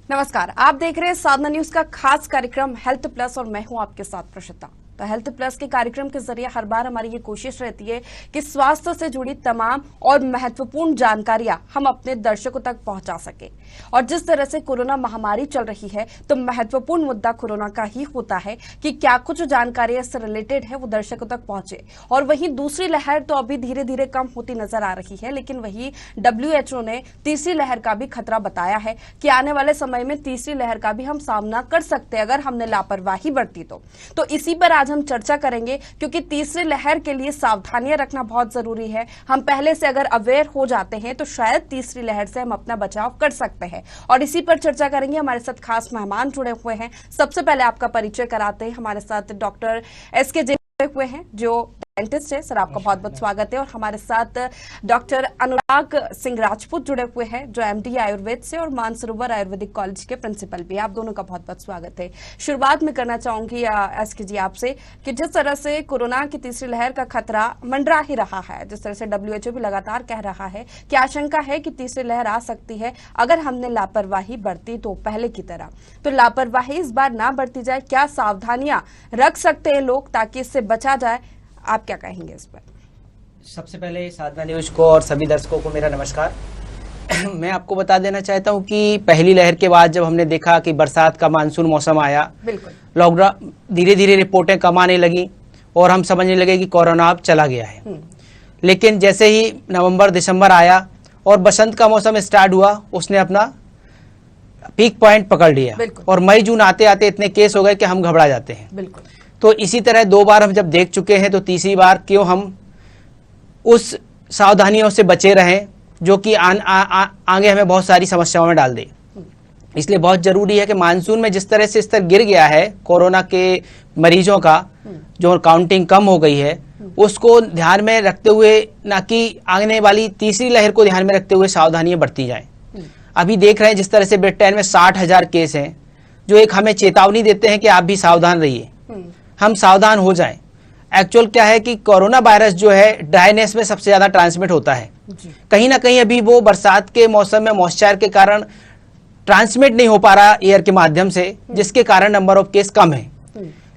नमस्कार, आप देख रहे हैं साधना न्यूज का खास कार्यक्रम हेल्थ प्लस और मैं हूं आपके साथ प्रशिता। तो हेल्थ प्लस के कार्यक्रम के जरिए हर बार हमारी ये कोशिश रहती है कि स्वास्थ्य से जुड़ी तमाम और महत्वपूर्ण जानकारियां हम अपने दर्शकों तक पहुंचा सके। और जिस तरह से कोरोना महामारी चल रही है तो महत्वपूर्ण मुद्दा कोरोना का ही होता है कि क्या कुछ जानकारियां इससे रिलेटेड है वो दर्शकों तक पहुंचे। और वहीं दूसरी लहर तो अभी धीरे धीरे कम होती नजर आ रही है, लेकिन वही WHO ने तीसरी लहर का भी खतरा बताया है कि आने वाले समय में तीसरी लहर का भी हम सामना कर सकते हैं अगर हमने लापरवाही बरती तो इसी पर आज हम चर्चा करेंगे, क्योंकि तीसरी लहर के लिए सावधानियां रखना बहुत जरूरी है। हम पहले से अगर अवेयर हो जाते हैं तो शायद तीसरी लहर से हम अपना बचाव कर सकते हैं। और इसी पर चर्चा करेंगे। हमारे साथ खास मेहमान जुड़े हुए हैं। सबसे पहले आपका परिचय कराते हैं। हमारे साथ डॉक्टर SK जैन जुड़े हुए हैं जो साइंटिस्ट है। सर, आपका बहुत बहुत स्वागत है। और हमारे साथ डॉक्टर अनुराग सिंह राजपूत जुड़े हुए हैं जो MD आयुर्वेद से और मानसरोवर आयुर्वेदिक कॉलेज के प्रिंसिपल भी। आप दोनों का बहुत बहुत स्वागत है। शुरुआत में करना चाहूंगी SK जी आपसे कि जिस तरह से कोरोना की तीसरी लहर का खतरा मंडरा ही रहा है, जिस तरह से WHO भी लगातार कह रहा है कि आशंका है कि तीसरी लहर आ सकती है अगर हमने लापरवाही बरती तो पहले की तरह। तो लापरवाही इस बार ना बरती जाए, क्या सावधानियां रख सकते हैं लोग ताकि इससे बचा जाए? आप क्या कहेंगे इस पर? सबसे पहले साधना न्यूज को और सभी दर्शकों को मेरा नमस्कार। मैं आपको बता देना चाहता हूं कि पहली लहर के बाद जब हमने देखा कि बरसात का मानसून मौसम आया, बिल्कुल लॉकडाउन धीरे धीरे रिपोर्टें कम आने लगी और हम समझने लगे कि कोरोना अब चला गया है। लेकिन जैसे ही नवंबर दिसंबर आया और बसंत का मौसम स्टार्ट हुआ, उसने अपना पीक पॉइंट पकड़ लिया और मई जून आते आते इतने केस हो गए कि हम घबरा जाते हैं। बिल्कुल। तो इसी तरह 2 बार हम जब देख चुके हैं तो तीसरी बार क्यों हम उस सावधानियों से बचे रहें जो कि आगे हमें बहुत सारी समस्याओं में डाल दे। इसलिए बहुत जरूरी है कि मानसून में जिस तरह से स्तर गिर गया है कोरोना के मरीजों का, जो काउंटिंग कम हो गई है, उसको ध्यान में रखते हुए, ना कि आने वाली तीसरी लहर को ध्यान में रखते हुए सावधानियां बरती जाएं। अभी देख रहे हैं जिस तरह से ब्रिटेन में 60,000 केस हैं, जो एक हमें चेतावनी देते हैं कि आप भी सावधान रहिए, हम सावधान हो जाएं। एक्चुअल क्या है कि कोरोना वायरस जो है ड्राइनेस में सबसे ज्यादा ट्रांसमिट होता है। कहीं ना कहीं अभी वो बरसात के मौसम में मॉइस्चर के कारण ट्रांसमिट नहीं हो पा रहा एयर के माध्यम से, जिसके कारण नंबर ऑफ केस कम है।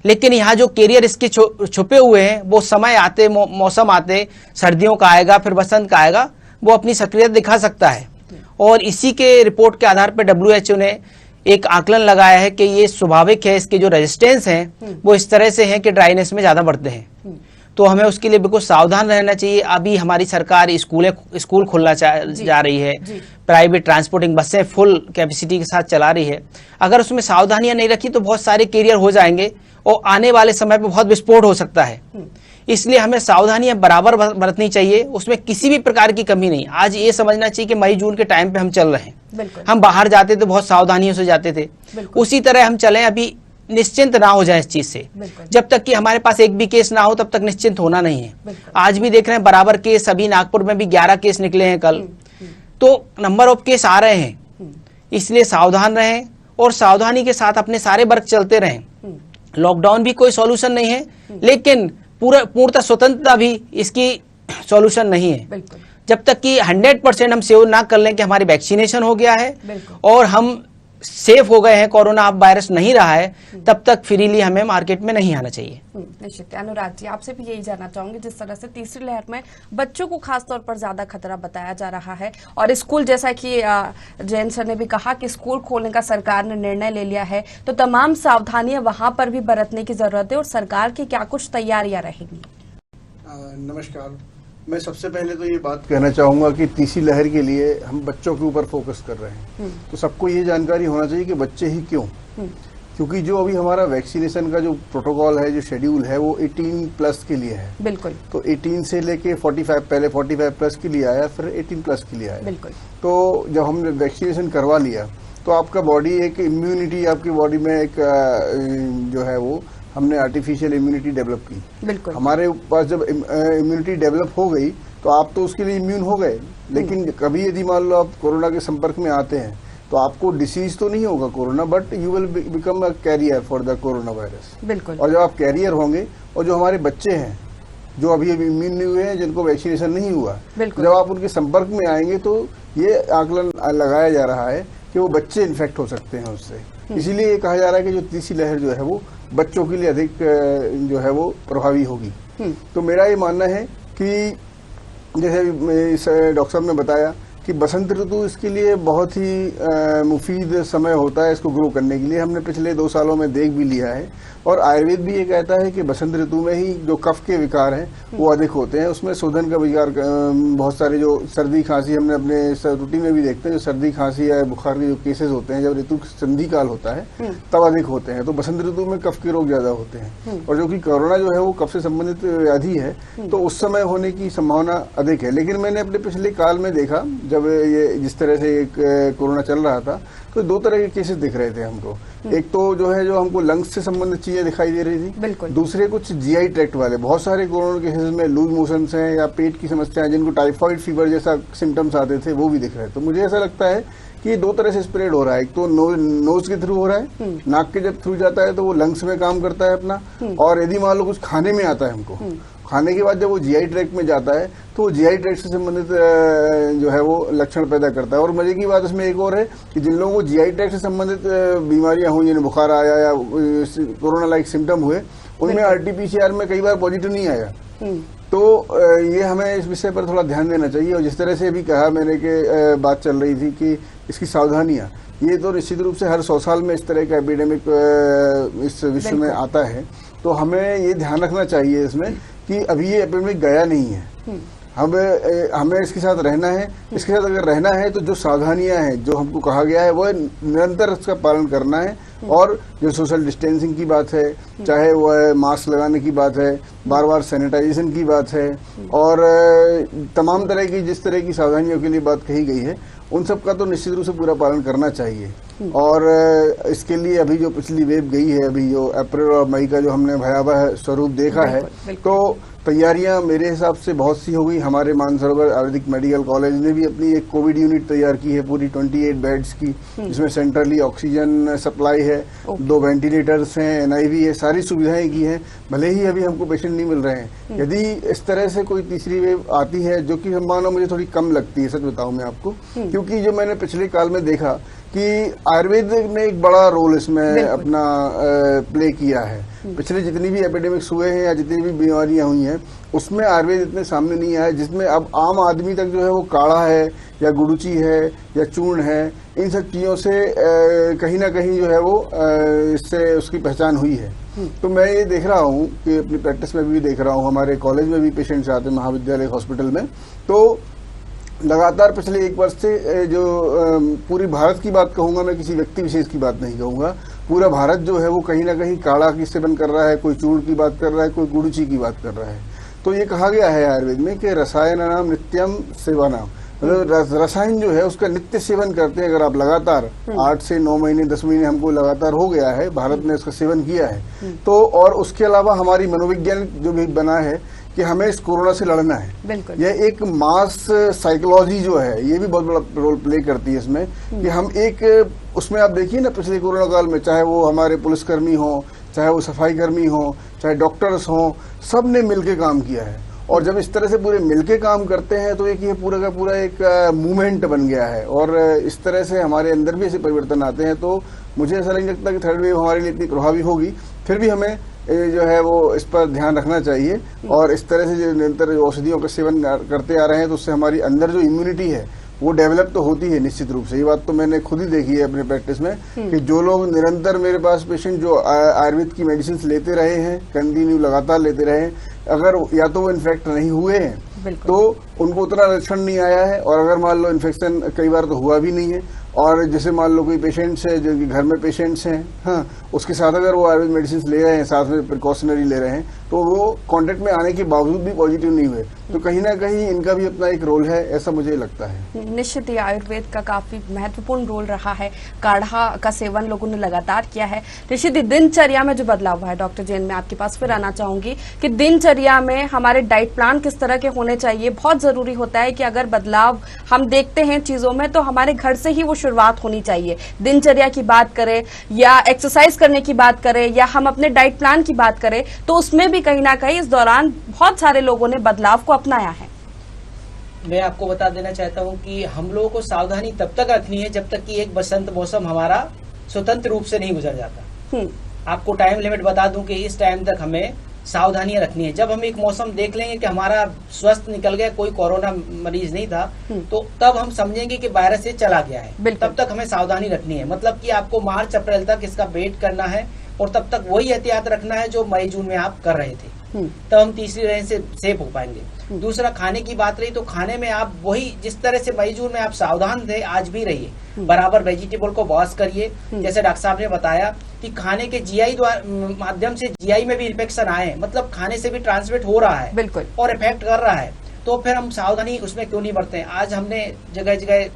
लेकिन यहाँ जो कैरियर इसके छुपे हुए हैं वो समय आते, मौसम आते, सर्दियों का आएगा फिर बसंत का आएगा, वो अपनी सक्रियता दिखा सकता है। और इसी के रिपोर्ट के आधार पर WHO ने एक आकलन लगाया है कि ये स्वाभाविक है, इसके जो रेजिस्टेंस हैं वो इस तरह से हैं कि ड्राइनेस में ज्यादा बढ़ते हैं। तो हमें उसके लिए बिल्कुल सावधान रहना चाहिए। अभी हमारी सरकार स्कूल खोलना जा रही है, प्राइवेट ट्रांसपोर्टिंग बसें फुल कैपेसिटी के साथ चला रही है। अगर उसमें सावधानियां नहीं रखी तो बहुत सारे कैरियर हो जाएंगे और आने वाले समय पर बहुत विस्फोट हो सकता है। इसलिए हमें सावधानियां बराबर बरतनी चाहिए, उसमें किसी भी प्रकार की कमी नहीं। आज ये समझना चाहिए कि मई जून के टाइम पे हम चल रहे हैं। हम बाहर जाते तो बहुत सावधानियों से जाते थे, उसी तरह हम चलें। अभी निश्चिंत ना हो जाए इस चीज से। जब तक कि हमारे पास एक भी केस ना हो तब तक निश्चिंत होना नहीं है। आज भी देख रहे हैं बराबर केस, अभी नागपुर में भी 11 केस निकले हैं कल, तो नंबर ऑफ केस आ रहे हैं। इसलिए सावधान रहें और सावधानी के साथ अपने सारे वर्क चलते रहें। लॉकडाउन भी कोई सॉल्यूशन नहीं है, लेकिन पूर्णतः स्वतंत्रता भी इसकी सॉल्यूशन नहीं है। जब तक कि 100% हम श्योर ना कर लें कि हमारी वैक्सीनेशन हो गया है और हम सेफ हो गए हैं, कोरोना अब वायरस नहीं रहा है, तब तक फ्रीली हमें मार्केट में नहीं आना चाहिए। निश्चित। अनुराग जी, आपसे भी यही जानना चाहूंगी, जिस तरह से तीसरी लहर में बच्चों को खासतौर पर ज्यादा खतरा बताया जा रहा है और स्कूल, जैसा कि जैन सर ने भी कहा कि स्कूल खोलने का सरकार ने निर्णय ले लिया है, तो तमाम सावधानियां वहां पर भी बरतने की जरूरत है और सरकार की क्या कुछ तैयारियां रहेंगी? नमस्कार। मैं सबसे पहले तो ये बात कहना चाहूँगा कि तीसरी लहर के लिए हम बच्चों के ऊपर फोकस कर रहे हैं, तो सबको ये जानकारी होना चाहिए कि बच्चे ही क्यों, क्योंकि जो अभी हमारा वैक्सीनेशन का जो प्रोटोकॉल है, जो शेड्यूल है, वो 18+ के लिए है। बिल्कुल। तो 18 से लेके 45, पहले 45+ के लिए आया, फिर 18+ के लिए आया। बिल्कुल। तो जब हमने वैक्सीनेशन करवा लिया तो आपका बॉडी एक इम्यूनिटी, आपकी बॉडी में एक जो है वो हमने आर्टिफिशियल इम्यूनिटी डेवलप की। बिल्कुल। हमारे पास जब इम्यूनिटी डेवलप हो गई तो आप तो उसके लिए इम्यून हो गए, लेकिन कभी यदि मान लो आप कोरोना के संपर्क में आते हैं तो आपको डिसीज तो नहीं होगा corona, but you will become a carrier for the corona virus. बिल्कुल। और जब आप कैरियर होंगे, और जो हमारे बच्चे हैं जो अभी इम्यून नहीं हुए हैं, जिनको वैक्सीनेशन नहीं हुआ, जब आप उनके संपर्क में आएंगे तो ये आकलन लगाया जा रहा है कि वो बच्चे इन्फेक्ट हो सकते हैं उससे। इसीलिए ये कहा जा रहा है कि जो तीसरी लहर जो है वो बच्चों के लिए अधिक जो है वो प्रभावी होगी। तो मेरा ये मानना है कि जैसे डॉक्टर साहब ने बताया कि बसंत ऋतु इसके लिए बहुत ही मुफीद समय होता है इसको ग्रो करने के लिए। हमने पिछले 2 सालों में देख भी लिया है, और आयुर्वेद भी ये कहता है कि बसंत ऋतु में ही जो कफ के विकार हैं वो अधिक होते हैं। उसमें शोधन का विकार बहुत सारे जो सर्दी खांसी हमने अपने रूटीन में भी देखते हैं, जो सर्दी खांसी या बुखार के जो केसेस होते हैं जब ऋतु संधि काल होता है तब अधिक होते हैं। तो बसंत ऋतु में कफ के रोग ज्यादा होते हैं, और जो कि कोरोना जो है वो कफ से संबंधित व्याधि है, तो उस समय होने की संभावना अधिक है। लेकिन मैंने अपने पिछले काल में देखा, जब ये जिस तरह से कोरोना चल रहा था, तो 2 तरह के केसेस दिख रहे थे हमको। एक तो जो है जो हमको लंग्स से संबंधित चीजें दिखाई दे रही थी, दूसरे कुछ जीआई ट्रैक्ट वाले। बहुत सारे कोरोना केसेस में लूज मोशंस हैं या पेट की समस्याएं, जिनको टाइफाइड फीवर जैसा सिम्टम्स आते थे, वो भी दिख रहे हैं। तो मुझे ऐसा लगता है कि 2 तरह से स्प्रेड हो रहा है। एक तो नोज के थ्रू हो रहा है, नाक के जब थ्रू जाता है तो वो लंग्स में काम करता है अपना, और यदि मान लो कुछ खाने में आता है हमको, खाने के बाद जब वो जीआई ट्रैक्ट में जाता है तो वो जीआई ट्रैक्ट से संबंधित जो है वो लक्षण पैदा करता है। और मजे की बात इसमें एक और है कि जिन लोगों को जीआई ट्रैक्ट से संबंधित बीमारियां हुई, जिन्हें बुखार आया या कोरोना लाइक सिम्टम हुए, उनमें आरटीपीसीआर में कई बार पॉजिटिव नहीं आया। तो ये हमें इस विषय पर थोड़ा ध्यान देना चाहिए। और जिस तरह से भी कहा मैंने कि बात चल रही थी कि इसकी सावधानियां, ये तो निश्चित रूप से हर 100 साल में इस तरह का एपिडेमिक इस विश्व में आता है, तो हमें ये ध्यान रखना चाहिए इसमें कि अभी ये एपिडेमिक गया नहीं है। हमें इसके साथ रहना है। इसके साथ अगर रहना है तो जो सावधानियां हैं, जो हमको कहा गया है, वो निरंतर उसका पालन करना है। और जो सोशल डिस्टेंसिंग की बात है, चाहे वह मास्क लगाने की बात है, बार बार सैनिटाइजेशन की बात है, और तमाम तरह की जिस तरह की सावधानियों के लिए बात कही गई है, उन सब का तो निश्चित रूप से पूरा पालन करना चाहिए। और इसके लिए अभी जो पिछली वेव गई है, अभी जो अप्रैल और मई का जो हमने भयावह स्वरूप देखा है, तो तैयारियां मेरे हिसाब से बहुत सी हो गई। हमारे मानसरोवर आयुर्वेदिक मेडिकल कॉलेज ने भी अपनी एक कोविड यूनिट तैयार की है पूरी 28 बेड्स की, जिसमें सेंट्रली ऑक्सीजन सप्लाई है, 2 वेंटिलेटर्स हैं, एनआईवी है, सारी सुविधाएं की हैं। भले ही अभी हमको पेशेंट नहीं मिल रहे हैं। यदि इस तरह से कोई तीसरी वेव आती है, जो कि संभावना मुझे थोड़ी कम लगती है, सच बताऊं मैं आपको, क्योंकि जो मैंने पिछले काल में देखा कि आयुर्वेद ने एक बड़ा रोल इसमें अपना प्ले किया है। पिछले जितनी भी एपिडेमिक्स हुए हैं या जितनी भी बीमारियां हुई हैं, उसमें आयुर्वेद इतने सामने नहीं आया, जिसमें अब आम आदमी तक जो है वो काढ़ा है या गुड़ुची है या चूर्ण है, इन सब चीज़ों से कहीं ना कहीं जो है वो इससे उसकी पहचान हुई है। तो मैं ये देख रहा हूँ कि अपनी प्रैक्टिस में भी देख रहा हूँ, हमारे कॉलेज में भी पेशेंट्स आते हैं, महाविद्यालय हॉस्पिटल में, तो लगातार पिछले 1 वर्ष से जो पूरी भारत की बात कहूंगा मैं, किसी व्यक्ति विशेष की बात नहीं कहूंगा, पूरा भारत जो है वो कहीं ना कहीं काढ़ा की सेवन कर रहा है, कोई चूर्ण की बात कर रहा है, कोई गुड़ुची की बात कर रहा है। तो ये कहा गया है आयुर्वेद में कि रसायनानाम नित्यम सेवनम, मतलब रसायन जो है उसका नित्य सेवन करते हैं। अगर आप लगातार 8 से 9 महीने 10 महीने हमको लगातार हो गया है, भारत ने उसका सेवन किया है, तो और उसके अलावा हमारी मनोविज्ञान जो भी बना है कि हमें इस कोरोना से लड़ना है। यह एक मास साइकोलॉजी जो है, ये भी बहुत बड़ा रोल प्ले करती है इसमें, कि हम एक उसमें आप देखिए ना, पिछले कोरोना काल में चाहे वो हमारे पुलिसकर्मी हो, चाहे वो सफाई कर्मी हो, चाहे डॉक्टर्स हो, सब ने मिलकर काम किया है। और जब इस तरह से पूरे मिलके काम करते हैं तो एक ये पूरा का पूरा एक मूवमेंट बन गया है, और इस तरह से हमारे अंदर भी ऐसे परिवर्तन आते हैं। तो मुझे ऐसा नहीं लगता कि थर्ड वेव हमारे लिए इतनी प्रभावी होगी। फिर भी हमें जो है वो इस पर ध्यान रखना चाहिए, और इस तरह से जो निरंतर औषधियों का सेवन करते आ रहे हैं, तो उससे हमारी अंदर जो इम्यूनिटी है वो डेवलप तो होती है निश्चित रूप से। ये बात तो मैंने खुद ही देखी है अपने प्रैक्टिस में, कि जो लोग निरंतर, मेरे पास पेशेंट जो आयुर्वेद की मेडिसिन लेते रहे हैं, कंटिन्यू लगातार लेते रहे हैं, अगर या तो वो इन्फेक्ट नहीं हुए हैं तो उनको उतना लक्षण नहीं आया है, और अगर मान लो इन्फेक्शन कई बार तो हुआ भी नहीं है, और जैसे मान लो कोई पेशेंट्स है जो कि घर में पेशेंट्स हैं, हाँ, उसके साथ अगर वो आयुर्वेद मेडिसिन ले रहे हैं, साथ में प्रिकॉशनरी ले रहे हैं, तो वो कांटेक्ट में आने के बावजूद भी पॉजिटिव नहीं हुए। तो कहीं ना कहीं इनका भी अपना एक रोल है, ऐसा मुझे लगता है। निश्चित ही आयुर्वेद का काफी महत्वपूर्ण रोल रहा है। काढ़ा का सेवन लोगों ने लगातार किया है। निश्चित ही दिनचर्या में जो बदलाव हुआ है, डॉक्टर जैन, मैं आपके पास फिर आना चाहूंगी कि दिनचर्या में हमारे डाइट प्लान किस तरह के होने चाहिए। बहुत जरूरी होता है कि अगर बदलाव हम देखते हैं चीजों में, तो हमारे घर से ही वो शुरुआत होनी चाहिए। दिनचर्या की बात करें या एक्सरसाइज करने की बात करें या हम अपने डाइट प्लान की बात करें, तो उसमें भी कहीं ना कहीं इस दौरान बहुत सारे लोगों ने बदलाव को अपनाया है। मैं आपको बता देना चाहता हूँ कि हम लोगों को सावधानी तब तक रखनी है जब तक कि एक बसंत मौसम हमारा स्वतंत्र रूप से नहीं गुजर जाता। आपको टाइम लिमिट बता दूं कि इस टाइम तक हमें सावधानियां रखनी है। जब हम एक मौसम देख लेंगे कि हमारा स्वस्थ निकल गया, कोई कोरोना मरीज नहीं था, तो तब हम समझेंगे कि वायरस से चला गया है। तब तक हमें सावधानी रखनी है, मतलब कि आपको मार्च अप्रैल तक इसका वेट करना है और तब तक वही एहतियात रखना है जो मई जून में आप कर रहे थे। तब हम तीसरी लहर से सेफ हो पाएंगे। दूसरा, खाने की बात रही तो खाने में आप वही जिस तरह से मई जून में आप सावधान थे, आज भी रहिए। बराबर वेजिटेबल को वॉश करिए। जैसे डॉक्टर साहब ने बताया कि खाने के जीआई माध्यम से जीआई में भी इन्फेक्शन आए, मतलब खाने से भी ट्रांसमिट हो रहा है बिल्कुल और इफेक्ट कर रहा है, तो फिर हम सावधानी उसमें क्यों नहीं बरतें। आज हमने जगह जगह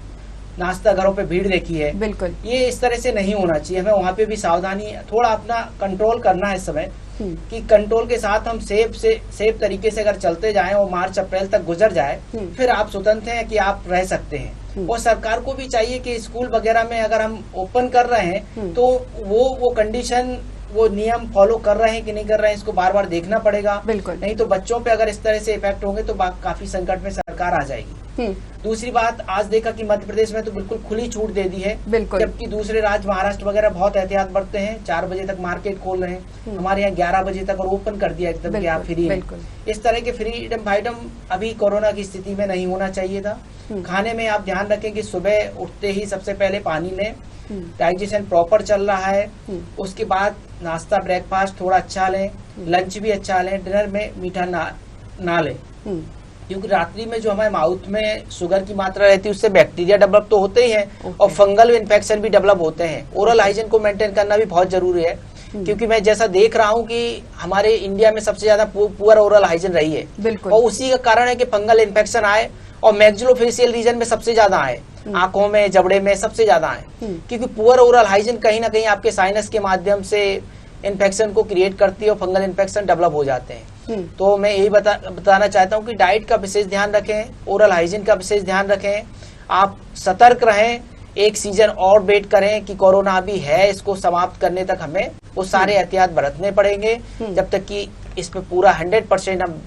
नाश्ता घरों पे भीड़ देखी है, बिल्कुल ये इस तरह से नहीं होना चाहिए। हमें वहाँ पे भी सावधानी थोड़ा अपना कंट्रोल करना है इस समय, कि कंट्रोल के साथ हम सेफ तरीके से अगर चलते जाएं और मार्च अप्रैल तक गुजर जाए, फिर आप स्वतंत्र हैं कि आप रह सकते हैं। और सरकार को भी चाहिए कि स्कूल वगैरह में अगर हम ओपन कर रहे हैं तो वो कंडीशन, वो नियम फॉलो कर रहे हैं कि नहीं कर रहे हैं, इसको बार बार देखना पड़ेगा। बिल्कुल नहीं तो बच्चों पे अगर इस तरह से इफेक्ट होंगे तो काफी संकट में सरकार आ जाएगी। दूसरी बात, आज देखा कि मध्य प्रदेश में तो बिल्कुल खुली छूट दे दी है, जबकि दूसरे राज्य महाराष्ट्र वगैरह बहुत एहतियात बरतते हैं। 4 बजे तक मार्केट खोल रहे हैं, हमारे यहाँ 11 बजे तक और ओपन कर दिया एकदम कि आप फ्री हैं। इस तरह के फ्रीडम फाइडम अभी कोरोना की स्थिति में नहीं होना चाहिए था। खाने में आप ध्यान रखें कि सुबह उठते ही सबसे पहले पानी लें, डाइजेशन प्रॉपर चल रहा है, उसके बाद नाश्ता ब्रेकफास्ट थोड़ा अच्छा लें, लंच भी अच्छा लें, डिनर में मीठा ना लें, क्योंकि रात्रि में जो हमारे माउथ में शुगर की मात्रा रहती है उससे बैक्टीरिया डेवलप तो होते ही हैं और फंगल इन्फेक्शन भी डेवलप होते हैं। ओरल हाइजीन को मेंटेन करना भी बहुत जरूरी है, क्योंकि मैं जैसा देख रहा हूँ कि हमारे इंडिया में सबसे ज्यादा पुअर ओरल हाइजीन रही है और उसी का कारण है कि फंगल इन्फेक्शन आए और मैक्सिलोफेशियल रीजन में सबसे ज्यादा आए, आंखों में, जबड़े में सबसे ज्यादा आए, क्योंकि पुअर ओरल हाइजीन कहीं ना कहीं आपके साइनस के माध्यम से इन्फेक्शन को क्रिएट करती है और फंगल इन्फेक्शन डेवलप हो जाते हैं। तो मैं यही बताना चाहता हूँ कि डाइट का विशेष ध्यान रखें, ओरल हाइजीन का विशेष ध्यान रखें, आप सतर्क रहें, एक सीजन और वेट करें कि कोरोना अभी है, इसको समाप्त करने तक हमें वो सारे एहतियात बरतने पड़ेंगे। जब तक कि इस पे पूरा 100% हम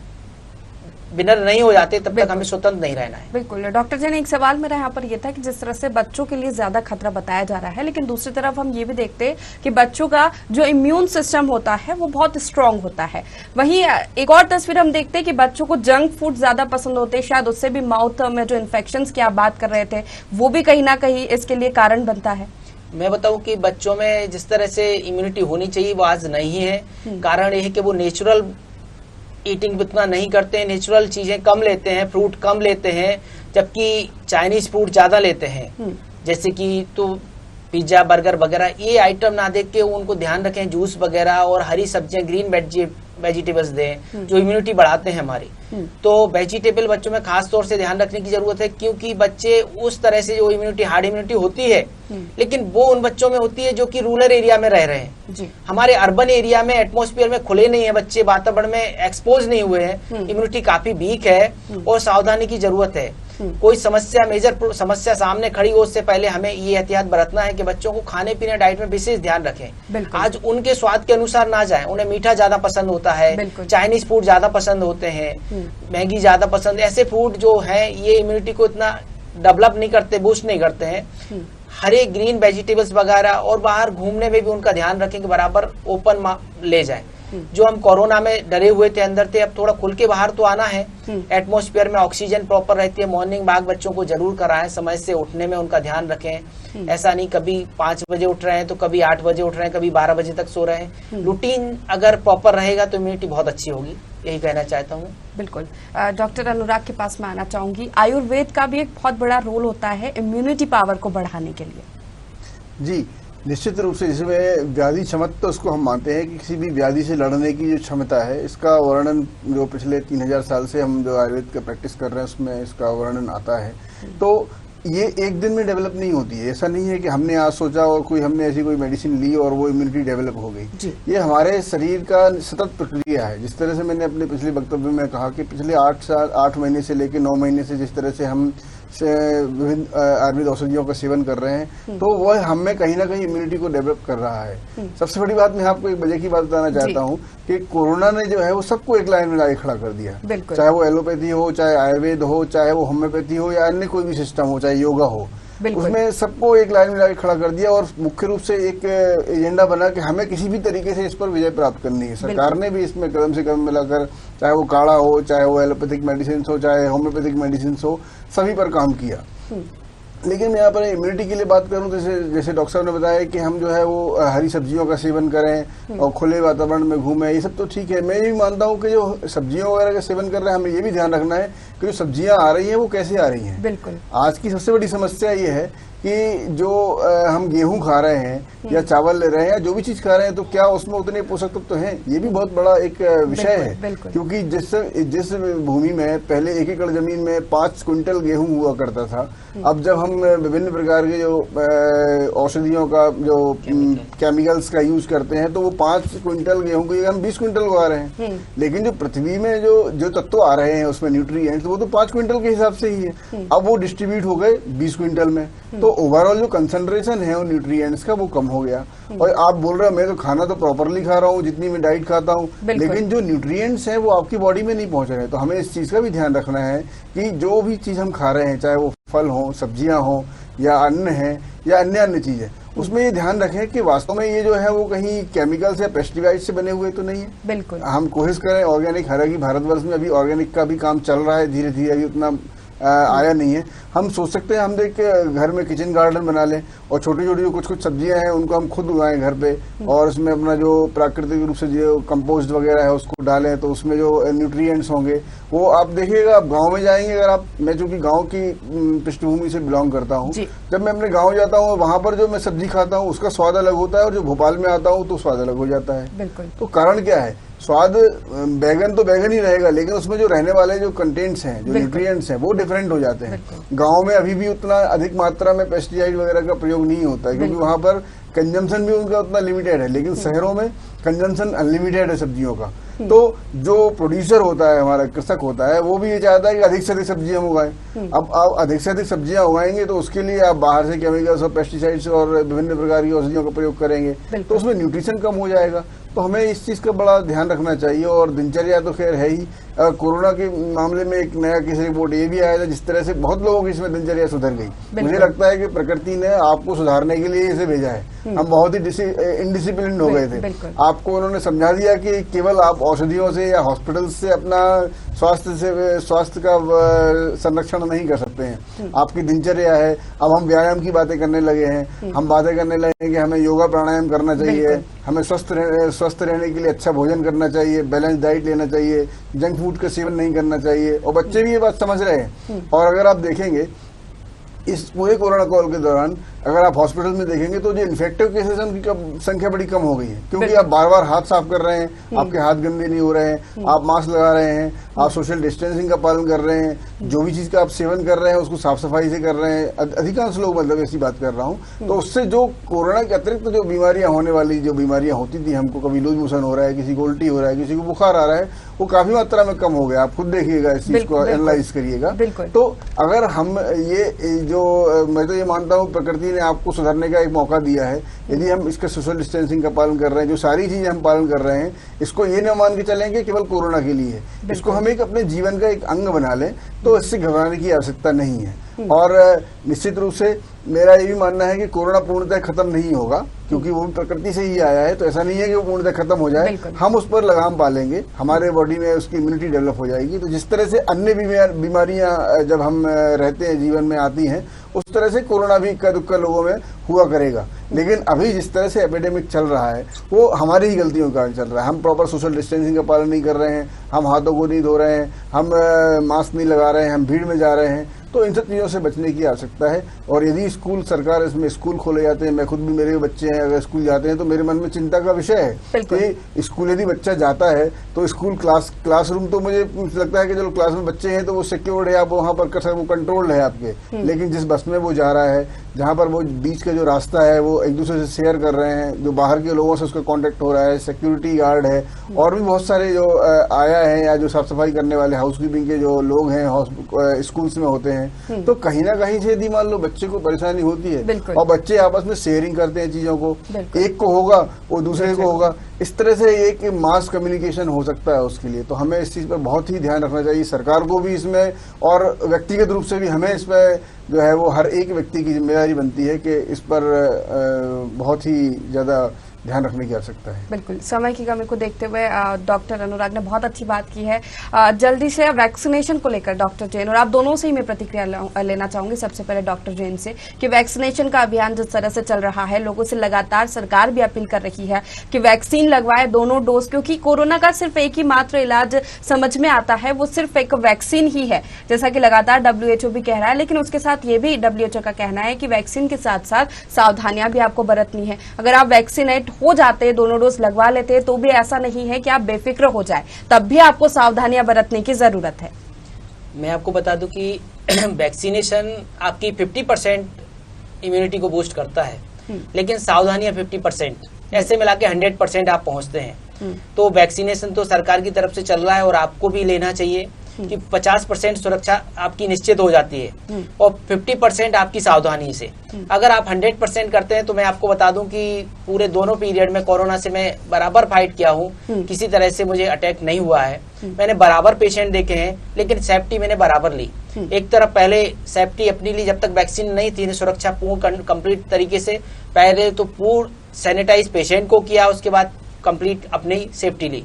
विनर नहीं हो जाते तब तक हमें स्वतंत्र नहीं रहना है। बिल्कुल डॉक्टर जी ने एक सवाल मेरा यहाँ पर ये था कि जिस तरह से बच्चों के लिए ज्यादा खतरा बताया जा रहा है, लेकिन दूसरी तरफ हम ये भी देखते हैं कि बच्चों का जो इम्यून सिस्टम होता है वो बहुत स्ट्रांग होता है। वहीं एक और तस्वीर हम देखते हैं कि बच्चों को जंक फूड ज्यादा पसंद होते हैं, शायद उससे भी माउथ में जो इन्फेक्शन की आप बात कर रहे थे वो भी कहीं ना कहीं इसके लिए कारण बनता है। मैं बताऊं कि बच्चों में जिस तरह से इम्यूनिटी होनी चाहिए वो आज नहीं है। कारण ये है कि वो नेचुरल ईटिंग उतना नहीं करते हैं, नेचुरल चीजें कम लेते हैं, फ्रूट कम लेते हैं, जबकि चाइनीज फूड ज्यादा लेते हैं। जैसे कि तो पिज्जा बर्गर वगैरह ये आइटम ना देख के उनको ध्यान रखें, जूस वगैरह और हरी सब्जियां, ग्रीन वेजिटेबल्स दें जो इम्यूनिटी बढ़ाते हैं हमारी। तो वेजिटेबल बच्चों में खास तौर से ध्यान रखने की जरूरत है, क्योंकि बच्चे उस तरह से जो इम्यूनिटी, हार्ड इम्यूनिटी होती है, लेकिन वो उन बच्चों में होती है जो कि रूरल एरिया में रह रहे हैं। हमारे अर्बन एरिया में एटमॉस्फेयर में खुले नहीं है बच्चे, वातावरण में एक्सपोज नहीं हुए हैं, इम्यूनिटी काफी वीक है और सावधानी की जरूरत है। कोई समस्या, मेजर समस्या सामने खड़ी हो उससे पहले हमें ये एहतियात बरतना है कि बच्चों को खाने पीने, डाइट में विशेष ध्यान रखें। आज उनके स्वाद के अनुसार ना जाए, उन्हें मीठा ज्यादा पसंद होता है, चाइनीज फूड ज्यादा पसंद होते हैं, मैगी ज्यादा पसंद, ऐसे फूड जो है ये इम्यूनिटी को इतना डेवलप नहीं करते, बूस्ट नहीं करते हैं। हरे ग्रीन वेजिटेबल्स वगैरह और बाहर घूमने में भी उनका ध्यान रखें कि बराबर ओपन ले जाए। जो हम कोरोना में डरे हुए थे, अंदर थे, अब थोड़ा खुल के बाहर तो आना है। एटमॉस्फेयर में ऑक्सीजन प्रॉपर रहती है। मॉर्निंग वॉक बच्चों को जरूर कराएं, समय से उठने में उनका ध्यान रखें। ऐसा नहीं कभी 5 बजे उठ रहे हैं तो कभी 8 बजे उठ रहे हैं, कभी 12 बजे तक सो रहे हैं। रूटीन अगर प्रॉपर रहेगा तो इम्यूनिटी बहुत अच्छी होगी, यही कहना चाहता हूँ। बिल्कुल डॉक्टर अनुराग के पास मैं आना चाहूंगी। आयुर्वेद का भी एक बहुत बड़ा रोल होता है इम्यूनिटी पावर को बढ़ाने के लिए। जी निश्चित रूप से, जिसमें व्याधि क्षमता तो उसको हम मानते हैं कि किसी भी व्याधि से लड़ने की जो क्षमता है, इसका वर्णन जो पिछले 3000 साल से हम जो आयुर्वेद का प्रैक्टिस कर रहे हैं उसमें इसका वर्णन आता है। तो ये एक दिन में डेवलप नहीं होती है। ऐसा नहीं है कि हमने आज सोचा और हमने ऐसी कोई मेडिसिन ली और वो इम्यूनिटी डेवलप हो गई। ये हमारे शरीर का सतत प्रक्रिया है। जिस तरह से मैंने अपने पिछले वक्तव्य में कहा कि पिछले 8 महीने से लेकर 9 महीने से जिस तरह से हम विभिन्न आयुर्वेद औषधियों का सेवन कर रहे हैं, तो वह हमें कहीं ना कहीं इम्यूनिटी को डेवलप कर रहा है। सबसे बड़ी बात मैं आपको एक वजह की बात बताना चाहता हूँ कि कोरोना ने जो है वो सबको एक लाइन में लाके खड़ा कर दिया, चाहे वो एलोपैथी हो, चाहे आयुर्वेद हो, चाहे वो होम्योपैथी हो या अन्य कोई भी सिस्टम हो, चाहे योगा हो, उसमें सबको एक लाइन में लाके खड़ा कर दिया। और मुख्य रूप से एक एजेंडा बना कि हमें किसी भी तरीके से इस पर विजय प्राप्त करनी है। सरकार ने भी इसमें कदम से कदम मिलाकर, चाहे वो काढ़ा हो, चाहे वो एलोपैथिक मेडिसिन हो, चाहे होम्योपैथिक मेडिसिन हो, सभी पर काम किया। लेकिन मैं यहाँ पर इम्यूनिटी के लिए बात करूँ तो जैसे डॉक्टर साहब ने बताया कि हम जो है वो हरी सब्जियों का सेवन करें और खुले वातावरण में घूमें, ये सब तो ठीक है। मैं ये भी मानता हूँ कि जो सब्जियों वगैरह का सेवन कर रहे हैं, हमें ये भी ध्यान रखना है कि जो सब्जियां आ रही हैं वो कैसे आ रही हैं। बिल्कुल। आज की सबसे बड़ी समस्या ये है कि जो हम गेहूं खा रहे हैं या चावल ले रहे हैं या जो भी चीज खा रहे हैं, तो क्या उसमें उतने पोषक तत्व तो हैं? ये भी बहुत बड़ा एक विषय है, क्योंकि जिस भूमि में पहले 1 एकड़ जमीन में 5 क्विंटल गेहूं हुआ करता था, अब जब हम विभिन्न प्रकार के जो औषधियों का जो केमिकल्स का यूज करते हैं, तो वो 5 क्विंटल गेहूं को हम 20 क्विंटल उगा रहे हैं। लेकिन जो पृथ्वी में जो तत्व आ रहे हैं उसमें न्यूट्रिएंट्स, वो तो 5 क्विंटल के हिसाब से ही है। अब वो डिस्ट्रीब्यूट हो गए 20 क्विंटल में, तो ओवरऑल जो कंसंट्रेशन है उन न्यूट्रिएंट्स का वो कम हो गया। और आप बोल रहे हो मैं तो खाना तो प्रॉपरली खा रहा हूँ, जितनी मैं डाइट खाता हूँ, लेकिन जो न्यूट्रिएंट्स हैं वो आपकी बॉडी में नहीं पहुंच रहे। तो हमें इस चीज का भी ध्यान रखना है कि जो भी चीज हम खा रहे हैं, चाहे वो फल हो, सब्जियां हो, या अन्न है, या अन्य चीजें, उसमें ये ध्यान रखें कि वास्तव में ये जो है वो कहीं केमिकल्स या पेस्टिसाइड से बने हुए तो नहीं है। बिल्कुल। हम कोशिश करें ऑर्गेनिक, हालांकि भारतवर्ष में अभी ऑर्गेनिक का भी काम चल रहा है, धीरे धीरे अभी उतना आया नहीं है। हम सोच सकते हैं हम देख घर में किचन गार्डन बना लें और छोटी छोटी जो कुछ कुछ सब्जियां हैं उनको हम खुद उगाएं घर पे, और उसमें अपना जो प्राकृतिक रूप से जो कंपोस्ट वगैरह है उसको डालें, तो उसमें जो न्यूट्रिएंट्स होंगे वो आप देखिएगा। आप गांव में जाएंगे, अगर आप, मैं चूंकि गांव की पृष्ठभूमि से बिलोंग करता हूँ, जब मैं अपने गाँव जाता हूँ वहां पर जो मैं सब्जी खाता हूँ उसका स्वाद अलग होता है, और जो भोपाल में आता हूँ तो स्वाद अलग हो जाता है। तो कारण क्या है? स्वाद बैगन तो बैगन ही रहेगा, लेकिन उसमें जो रहने वाले जो कंटेंट्स हैं, जो न्यूट्रिएंट्स हैं, वो डिफरेंट हो जाते हैं। गांव में अभी भी उतना अधिक मात्रा में पेस्टिसाइड वगैरह का प्रयोग नहीं होता है, क्योंकि वहां पर कंजम्पशन भी उनका उतना लिमिटेड है। लेकिन शहरों में कंजम्पशन अनलिमिटेड है सब्जियों का। तो जो प्रोड्यूसर होता है, हमारा कृषक होता है, वो भी ये चाहता है कि अधिक से अधिक सब्जियां उगाएं। अब आप अधिक से अधिक सब्जियां उगाएंगे तो उसके लिए आप बाहर से केमिकल्स और पेस्टिसाइड्स और विभिन्न प्रकार की औषधियों का प्रयोग करेंगे, तो उसमें न्यूट्रिशन कम हो जाएगा। तो हमें इस चीज का बड़ा ध्यान रखना चाहिए। और दिनचर्या तो खैर है ही। कोरोना के मामले में एक नया केस रिपोर्ट ये भी आया था, जिस तरह से बहुत लोगों की इसमें दिनचर्या सुधर गई। मुझे लगता है कि प्रकृति ने आपको सुधारने के लिए इसे भेजा है। हम बहुत ही इनडिसिप्लिन हो गए थे। आपको उन्होंने समझा दिया कि केवल आप औषधियों से या हॉस्पिटल से अपना स्वास्थ्य का संरक्षण नहीं कर सकते हैं। आपकी दिनचर्या है। अब हम व्यायाम की बातें करने लगे हैं, हम बातें करने लगे कि हमें योगा प्राणायाम करना चाहिए, हमें स्वस्थ रहने के लिए अच्छा भोजन करना चाहिए, बैलेंस डाइट लेना चाहिए, जंक फूड का सेवन नहीं करना चाहिए। और बच्चे भी ये बात समझ रहे हैं। और अगर आप देखेंगे इस पूरे कोरोना काल के दौरान अगर आप हॉस्पिटल में देखेंगे तो जो इन्फेक्टिव केसेस हैं उनकी संख्या बड़ी कम हो गई है, क्योंकि आप बार बार हाथ साफ कर रहे हैं, आपके हाथ गंदे नहीं हो रहे हैं, आप मास्क लगा रहे हैं, आप सोशल डिस्टेंसिंग का पालन कर रहे हैं, जो भी चीज का आप सेवन कर रहे हैं उसको साफ सफाई से कर रहे हैं। अधिकांश लोग, मतलब ऐसी बात कर रहा हूँ। तो उससे जो कोरोना के अतिरिक्त जो बीमारियां होने वाली, जो बीमारियां होती थी हमको, कभी लूज मोशन हो रहा है, किसी को उल्टी हो रहा है, किसी को बुखार आ रहा है, वो काफी मात्रा में कम हो गया। आप खुद देखिएगा, इस चीज को एनालाइज करिएगा। तो अगर हम ये जो, मैं तो ये मानता हूँ प्रकृति ने आपको सुधरने का एक मौका दिया है। यदि हम इसका सोशल डिस्टेंसिंग का पालन कर रहे हैं, जो सारी चीजें हम पालन कर रहे हैं, इसको ये न मान के चलेंगे केवल कोरोना के लिए, इसको हम एक अपने जीवन का एक अंग बना लें, तो इससे घबराने की आवश्यकता नहीं है। और निश्चित रूप से मेरा ये भी मानना है कि कोरोना पूर्णतः खत्म नहीं होगा, क्योंकि वो प्रकृति से ही आया है। तो ऐसा नहीं है कि वो पूर्णतः खत्म हो जाए, हम उस पर लगाम पालेंगे, हमारे बॉडी में उसकी इम्यूनिटी डेवलप हो जाएगी। तो जिस तरह से अन्य बीमारियां जब हम रहते हैं, जीवन में आती हैं, उस तरह से कोरोना भी इक्का दुक्का लोगों में हुआ करेगा। लेकिन अभी जिस तरह से एपिडेमिक चल रहा है वो हमारी ही गलतियों के कारण चल रहा है। हम प्रॉपर सोशल डिस्टेंसिंग का पालन नहीं कर रहे हैं, हम हाथों को नहीं धो रहे हैं, हम मास्क नहीं लगा रहे हैं, हम भीड़ में जा रहे हैं। तो इन सब चीज़ों से बचने की आवश्यकता है। और यदि स्कूल, सरकार इसमें स्कूल खोले जाते हैं, मैं खुद भी, मेरे बच्चे हैं, अगर स्कूल जाते हैं तो मेरे मन में चिंता का विषय है कि स्कूल यदि बच्चा जाता है तो स्कूल क्लासरूम, तो मुझे लगता है कि चलो क्लास में बच्चे हैं तो वो सिक्योर्ड है, आप वहाँ पर वो कंट्रोल्ड है आपके। लेकिन जिस में वो जा रहा है, जहाँ पर वो बीच का जो रास्ता है वो एक दूसरे से शेयर कर रहे हैं, जो बाहर के लोगों से उसका कांटेक्ट हो रहा है, सिक्योरिटी गार्ड है और भी बहुत सारे जो आया है या जो साफ सफाई करने वाले हाउसकीपिंग के जो लोग हैं स्कूल्स में होते हैं, तो कहीं ना कहीं से यदि मान लो बच्चे को परेशानी होती है और बच्चे आपस में शेयरिंग करते हैं चीजों को, एक को होगा वो दूसरे को होगा, इस तरह से एक मास कम्युनिकेशन हो सकता है उसके लिए। तो हमें इस चीज पर बहुत ही ध्यान रखना चाहिए, सरकार को भी इसमें और व्यक्तिगत रूप से भी हमें इस पर जो है वो हर एक व्यक्ति की जिम्मेदारी बनती है कि इस पर बहुत ही ज्यादा ध्यान रखने की आवश्यकता है। बिल्कुल, समय की कमी को देखते हुए डॉक्टर अनुराग ने बहुत अच्छी बात की है। जल्दी से वैक्सीनेशन को लेकर डॉक्टर जैन और आप दोनों से ही मैं प्रतिक्रिया लेना चाहूंगी। सबसे पहले डॉक्टर जैन से कि वैक्सीनेशन का अभियान जिस तरह से चल रहा है, लोगों से लगातार सरकार भी अपील कर रही है कि वैक्सीन लगवाए, दोनों डोज, क्योंकि कोरोना का सिर्फ एक ही मात्र इलाज समझ में आता है, वो सिर्फ एक वैक्सीन ही है, जैसा कि लगातार WHO भी कह रहा है। लेकिन उसके साथ ये भी WHO का कहना है कि वैक्सीन के साथ साथ सावधानियां भी आपको बरतनी है। अगर आप वैक्सीनेट हो जाते, दोनों डोज लगवा लेते, तो भी ऐसा नहीं है कि आप बेफिक्र हो जाए, तब भी आपको सावधानियां बरतने की जरूरत है। मैं आपको बता दूं कि वैक्सीनेशन आपकी 50% इम्यूनिटी को बूस्ट करता है, लेकिन सावधानियां 50%, ऐसे मिला के 100% आप पहुंचते हैं। तो वैक्सीनेशन तो सरकार की तरफ से चल रहा है और आपको भी लेना चाहिए कि 50% सुरक्षा आपकी निश्चित हो जाती है और 50% आपकी सावधानी से। अगर आप 100% करते हैं तो मैं आपको बता दूं कि पूरे दोनों पीरियड में कोरोना से मैं बराबर फाइट किया हूं, किसी तरह से मुझे अटैक नहीं हुआ है। मैंने बराबर पेशेंट देखे हैं, लेकिन सेफ्टी मैंने बराबर ली। एक तरफ पहले सेफ्टी अपनी ली, जब तक वैक्सीन नहीं थी, सुरक्षा पूर्ण कंप्लीट तरीके से पहले तो पूर्ण सैनिटाइज पेशेंट को किया, उसके बाद कंप्लीट अपनी सेफ्टी ली,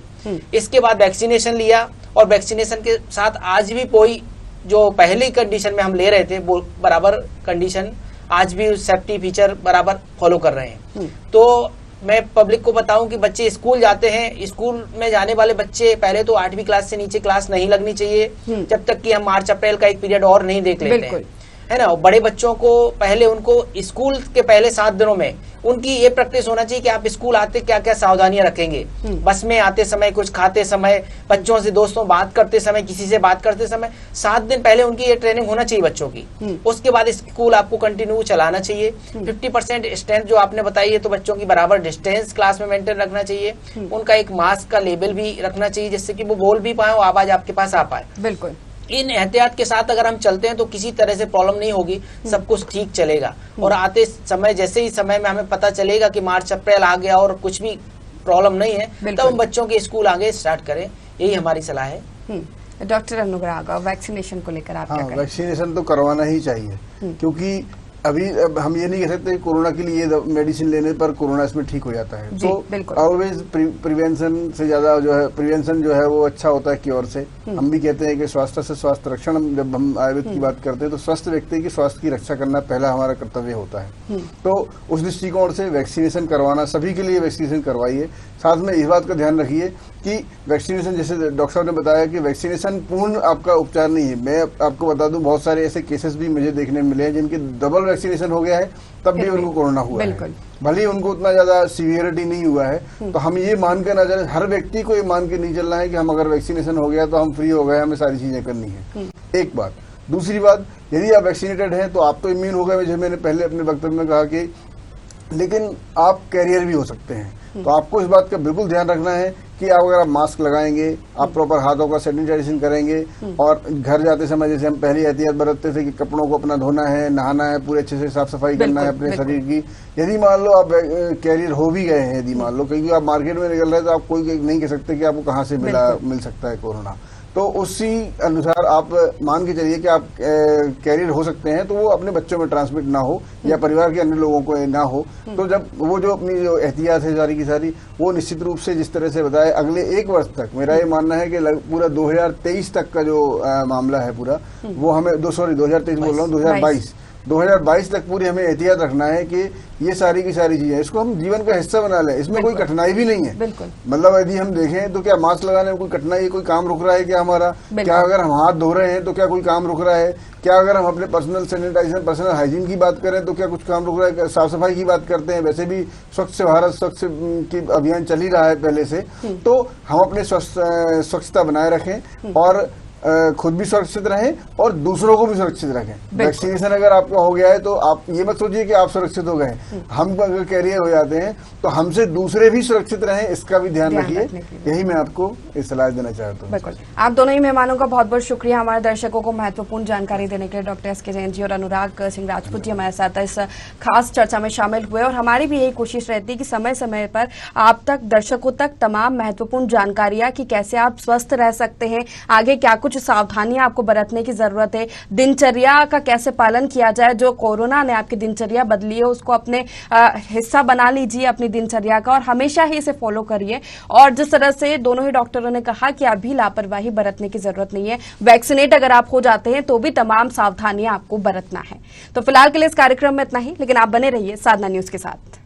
इसके बाद वैक्सीनेशन लिया। और वैक्सीनेशन के साथ आज भी कोई जो पहली कंडीशन में हम ले रहे थे वो बराबर कंडीशन आज भी सेफ्टी फीचर बराबर फॉलो कर रहे हैं। तो मैं पब्लिक को बताऊं कि बच्चे स्कूल जाते हैं, स्कूल में जाने वाले बच्चे पहले तो 8वीं क्लास से नीचे क्लास नहीं लगनी चाहिए जब तक कि हम मार्च अप्रैल का एक पीरियड और नहीं देख लेते हैं, है ना। बड़े बच्चों को पहले उनको स्कूल के पहले 7 दिनों में उनकी ये प्रैक्टिस होना चाहिए कि आप स्कूल आते क्या क्या सावधानियां रखेंगे, बस में आते समय, कुछ खाते समय, बच्चों से दोस्तों बात करते समय, किसी से बात करते समय, 7 दिन पहले उनकी ये ट्रेनिंग होना चाहिए बच्चों की। उसके बाद स्कूल आपको कंटिन्यू चलाना चाहिए। 50% स्ट्रेंथ जो आपने बताई है, तो बच्चों की बराबर डिस्टेंस क्लास में मेंटेन रखना चाहिए। उनका एक मास्क का लेबल भी रखना चाहिए जिससे कि वो बोल भी पाए और आवाज आपके पास आ पाए। बिल्कुल, इन एहतियात के साथ अगर हम चलते हैं तो किसी तरह से प्रॉब्लम नहीं होगी, सब कुछ ठीक चलेगा। और आते समय, जैसे ही समय में हमें पता चलेगा कि मार्च अप्रैल आ गया और कुछ भी प्रॉब्लम नहीं है, तब हम बच्चों के स्कूल आगे स्टार्ट करें, यही हमारी सलाह है। डॉक्टर अनुराग, वैक्सीनेशन को लेकर आप क्या कहें? वैक्सीनेशन तो करवाना ही चाहिए, क्योंकि अभी अब हम ये नहीं कह सकते कोरोना के लिए मेडिसिन लेने पर कोरोना इसमें ठीक हो जाता है। तो ऑलवेज प्रिवेंशन से ज्यादा जो है, प्रिवेंशन जो है वो अच्छा होता है क्योर से। हम भी कहते हैं कि स्वास्थ्य से स्वास्थ्य रक्षण, जब हम आयुर्वेद की बात करते हैं तो स्वस्थ व्यक्ति की स्वास्थ्य की रक्षा करना पहला हमारा कर्तव्य होता है। तो उस दृष्टिकोण से वैक्सीनेशन करवाना, सभी के लिए वैक्सीनेशन करवाइए। साथ में इस बात का ध्यान रखिए कि वैक्सीनेशन, जैसे डॉक्टर साहब ने बताया कि वैक्सीनेशन पूर्ण आपका उपचार नहीं है। मैं आपको बता दूं, बहुत सारे ऐसे केसेस भी मुझे देखने मिले हैं जिनके डबल वैक्सीनेशन हो गया है, तब भी उनको कोरोना हुआ है, भले ही उनको उतना ज्यादा सीवियरिटी नहीं हुआ है। तो हम ये मान कर ना चलें, हर व्यक्ति को ये मान के नहीं चलना है कि हम अगर वैक्सीनेशन हो गया तो हम फ्री हो गए, हमें सारी चीजें करनी है। एक बात। दूसरी बात, यदि आप वैक्सीनेटेड हैं तो आप तो इम्यून हो गए, जैसे मैंने पहले अपने वक्तव्य में कहा कि, लेकिन आप कैरियर भी हो सकते हैं। तो आपको इस बात का बिल्कुल ध्यान रखना है कि आप अगर आप मास्क लगाएंगे, आप प्रॉपर हाथों का सैनिटाइजेशन करेंगे, और घर जाते समय जैसे हम पहले एहतियात बरतते थे कि कपड़ों को अपना धोना है, नहाना है, पूरे अच्छे से साफ सफाई करना है अपने शरीर की। यदि मान लो आप कैरियर हो भी गए हैं, यदि मान लो, क्योंकि आप मार्केट में निकल रहे हैं तो आप कोई नहीं कह सकते कि आपको कहाँ से मिल सकता है कोरोना। तो उसी अनुसार आप मान के चलिए कि आप कैरियर हो सकते हैं, तो वो अपने बच्चों में ट्रांसमिट ना हो या परिवार के अन्य लोगों को ना हो। तो जब वो जो अपनी जो एहतियात है सारी की सारी, वो निश्चित रूप से जिस तरह से बताया, अगले 1 वर्ष तक मेरा ये मानना है कि पूरा 2023 तक का जो मामला है पूरा, वो हमें 2023 बोल रहा हूँ, 2022 तक पूरी हमें एहतियात रखना है कि ये सारी की सारी चीजें, इसको हम जीवन का हिस्सा बना लें। इसमें कोई कठिनाई भी नहीं है। मतलब यदि हम देखें तो क्या मास्क लगाने में कोई कठिनाई है, कोई काम रुक रहा है क्या हमारा? क्या अगर हम हाथ धो रहे हैं तो क्या कोई काम रुक रहा है? क्या अगर हम अपने पर्सनल सैनिटाइजेशन, पर्सनल हाइजीन की बात करें तो क्या कुछ काम रुक रहा है? साफ सफाई की बात करते हैं, वैसे भी स्वच्छ भारत स्वच्छ की अभियान चल ही रहा है पहले से। तो हम अपने स्वच्छता बनाए रखें और खुद भी सुरक्षित रहें और दूसरों को भी सुरक्षित रखें। वैक्सीनेशन अगर आपका हो गया है तो आप ये मत सोचिए कि आप सुरक्षित हो गए। हम अगर कैरियर हो जाते हैं तो हमसे दूसरे भी सुरक्षित रहें, इसका भी ध्यान रखिए। यही मैं आपको इस सलाह देना चाहता हूँ। बिल्कुल, आप दोनों ही मेहमानों का बहुत बहुत शुक्रिया हमारे दर्शकों को महत्वपूर्ण जानकारी देने के लिए। Doctor S K. जैन जी और अनुराग सिंह राजपूत जी हमारे साथ इस खास चर्चा में शामिल हुए और हमारी भी यही कोशिश रहती है कि समय समय पर आप तक, दर्शकों तक तमाम महत्वपूर्ण जानकारियां कि कैसे आप स्वस्थ रह सकते हैं, आगे क्या कुछ सावधानियां आपको बरतने की जरूरत है, दिनचर्या का कैसे पालन किया जाए। जो कोरोना ने आपकी दिनचर्या बदली है उसको अपने हिस्सा बना लीजिए अपनी दिनचर्या का और हमेशा ही इसे फॉलो करिए। और जिस तरह से दोनों ही डॉक्टरों ने कहा कि अभी लापरवाही बरतने की जरूरत नहीं है, वैक्सीनेट अगर आप हो जाते हैं तो भी तमाम सावधानियां आपको बरतना है। तो फिलहाल के लिए इस कार्यक्रम में इतना ही, लेकिन आप बने रहिए साधना न्यूज के साथ।